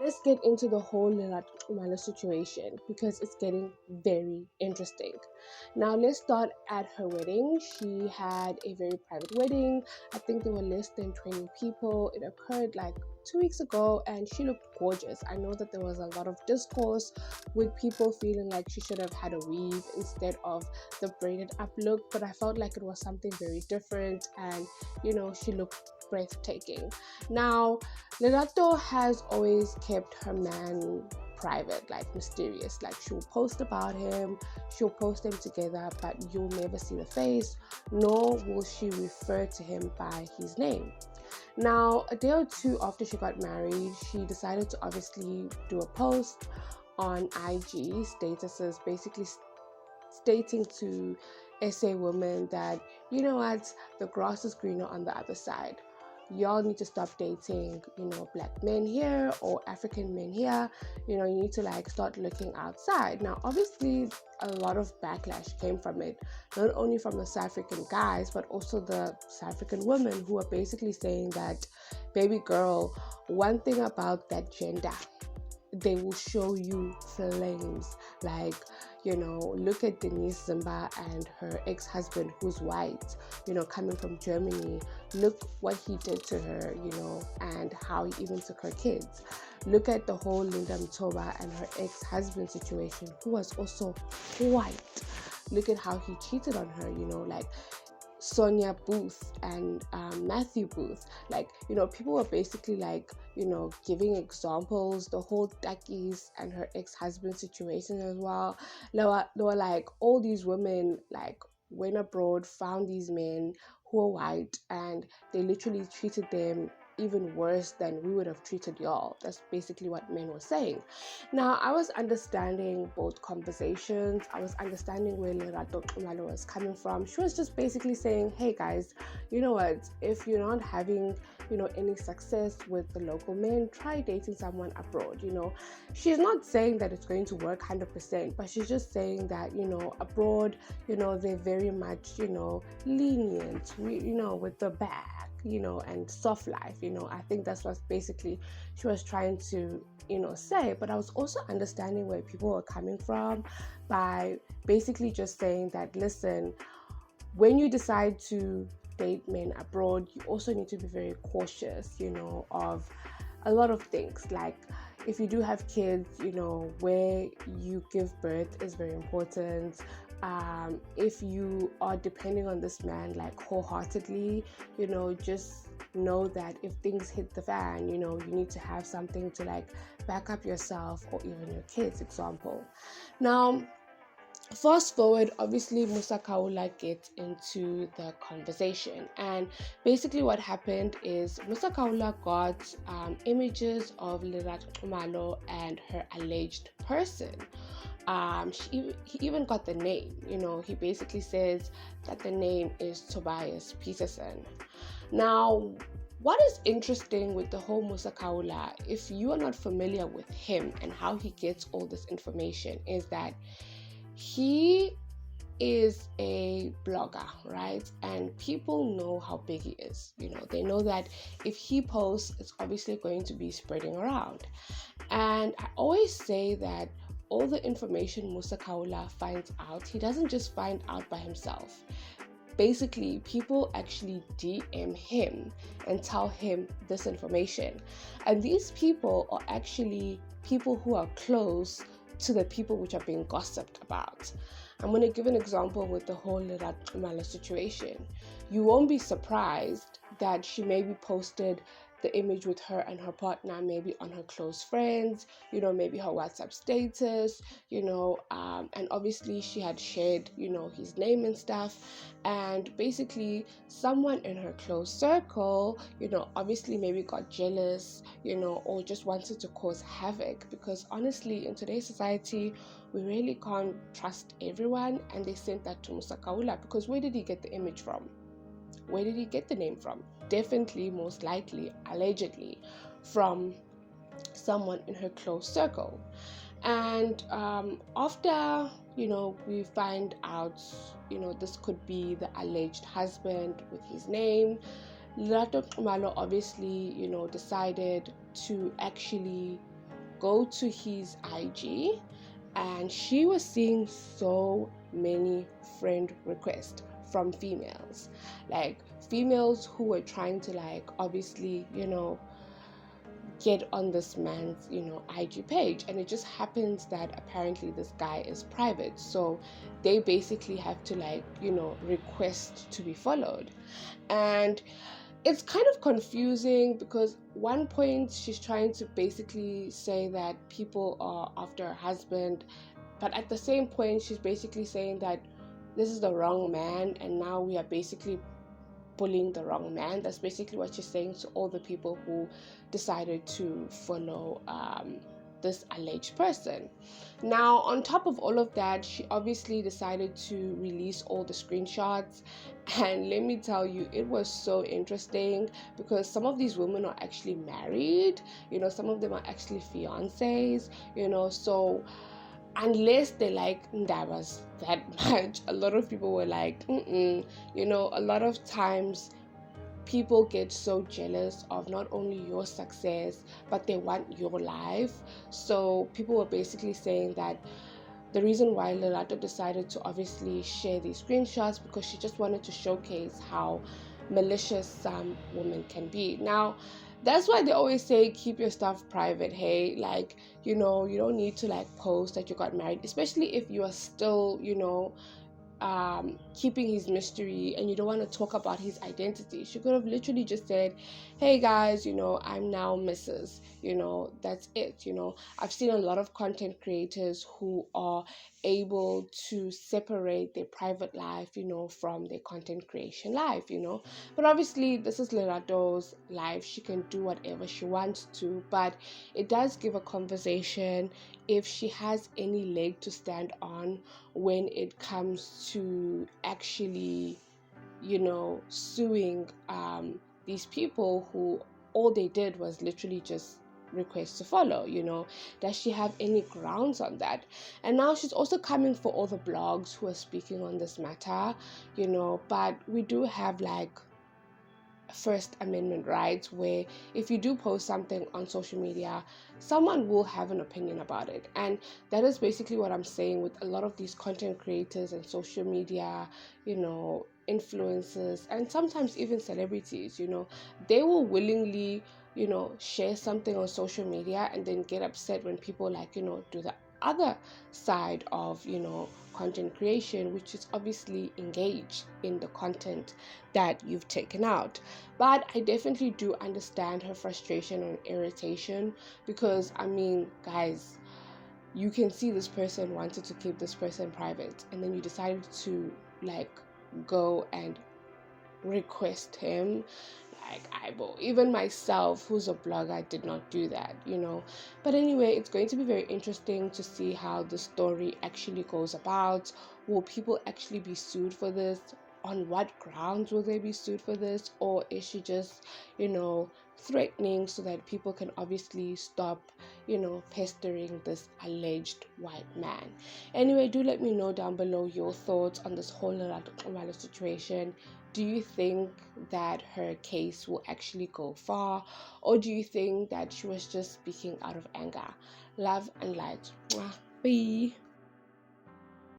let's get into the whole Lerato situation because it's getting very interesting. Now, let's start at her wedding. She had a very private wedding. I think there were less than 20 people. It occurred like 2 weeks ago, and she looked gorgeous. I know that there was a lot of discourse with people feeling like she should have had a weave instead of the braided up look, but I felt like it was something very different, and she looked breathtaking. Now, Lerato has always kept her man private, like mysterious. Like she'll post about him, she'll post them together, but you'll never see the face, nor will she refer to him by his name. Now, a day or two after she got married, she decided to obviously do a post on IG statuses, basically stating to SA women that, you know what, the grass is greener on the other side. Y'all need to stop dating, black men here or African men here. You need to like start looking outside. Now, obviously, a lot of backlash came from it, not only from the South African guys, but also the South African women who are basically saying that, baby girl, one thing about that gender, they will show you flames. Like, look at Denise Zimba and her ex-husband who's white, coming from Germany. Look what he did to her, and how he even took her kids. Look at the whole Linda Mtoba and her ex-husband situation, who was also white. Look at how he cheated on her, like Sonia Booth and Matthew Booth. Like, people were basically like, giving examples, the whole Duckies and her ex-husband situation as well. They were like, all these women like went abroad, found these men who are white, and they literally treated them even worse than we would have treated y'all. That's basically what men were saying. Now, I was understanding both conversations. I was understanding where Lerato Nxumalo was coming from. She was just basically saying, hey guys, you know what, if you're not having any success with the local men, try dating someone abroad. She's not saying that it's going to work 100%, but she's just saying that abroad, they're very much lenient, with the bag, and soft life. I think that's what basically she was trying to say. But I was also understanding where people were coming from by basically just saying that, listen, when you decide to date men abroad, you also need to be very cautious, of a lot of things. Like, if you do have kids, where you give birth is very important. If you are depending on this man like wholeheartedly, just know that if things hit the fan, you need to have something to like back up yourself or even your kids, example. Now, fast forward, obviously Musa Khawula gets into the conversation, and basically what happened is Musa Khawula got images of Lerato Nxumalo and her alleged person. He even got the name. He basically says that the name is Tobias Peterson. Now, what is interesting with the whole Musa Khawula, if you are not familiar with him and how he gets all this information, is that he is a blogger, right? And people know how big he is. They know that if he posts, it's obviously going to be spreading around. And I always say that all the information Musa Khawula finds out, he doesn't just find out by himself. Basically, people actually DM him and tell him this information. And these people are actually people who are close to the people which are being gossiped about. I'm going to give an example with the whole Lerato Nxumalo situation. You won't be surprised that she maybe posted the image with her and her partner maybe on her close friends, maybe her WhatsApp status, and obviously she had shared, his name and stuff. And basically someone in her close circle, obviously maybe got jealous, or just wanted to cause havoc, because honestly, in today's society, we really can't trust everyone. And they sent that to Musa Khawula, because where did he get the image from? Where did he get the name from? Definitely, most likely, allegedly, from someone in her close circle. And after, we find out, this could be the alleged husband with his name, Lerato Nxumalo obviously, decided to actually go to his IG, and she was seeing so many friend requests from females, like females who were trying to like obviously, get on this man's, IG page. And it just happens that apparently this guy is private, so they basically have to like, request to be followed. And it's kind of confusing because one point she's trying to basically say that people are after her husband, but at the same point she's basically saying that this is the wrong man and now we are basically bullying the wrong man. That's basically what she's saying to all the people who decided to follow this alleged person. Now, on top of all of that, she obviously decided to release all the screenshots. And let me tell you, it was so interesting because some of these women are actually married, some of them are actually fiancés, so unless they like ndabas that much, a lot of people were like, a lot of times people get so jealous of not only your success, but they want your life. So people were basically saying that the reason why Lerato decided to obviously share these screenshots because she just wanted to showcase how malicious some women can be. Now, that's why they always say keep your stuff private. Hey, like, you don't need to like post that you got married, especially if you are still, keeping his mystery and you don't want to talk about his identity. She could have literally just said, hey guys, I'm now Mrs. That's it. I've seen a lot of content creators who are able to separate their private life, from their content creation life, but obviously this is Lerato's life. She can do whatever she wants to, but it does give a conversation if she has any leg to stand on when it comes to actually, suing these people who all they did was literally just request to follow. Does she have any grounds on that? And now she's also coming for all the blogs who are speaking on this matter, but we do have like First Amendment rights where if you do post something on social media, someone will have an opinion about it. And that is basically what I'm saying with a lot of these content creators and social media, influencers, and sometimes even celebrities. They will willingly, share something on social media and then get upset when people like, do the other side of, content creation, which is obviously engaged in the content that you've taken out. But I definitely do understand her frustration and irritation because, guys, you can see this person wanted to keep this person private and then you decided to like go and request him. Even myself, who's a blogger, did not do that, But anyway, it's going to be very interesting to see how the story actually goes about. Will people actually be sued for this? On what grounds will they be sued for this? Or is she just, threatening so that people can obviously stop, pestering this alleged white man? Anyway, do let me know down below your thoughts on this whole Nxumalo situation. Do you think that her case will actually go far? Or do you think that she was just speaking out of anger? Love and light. Bye.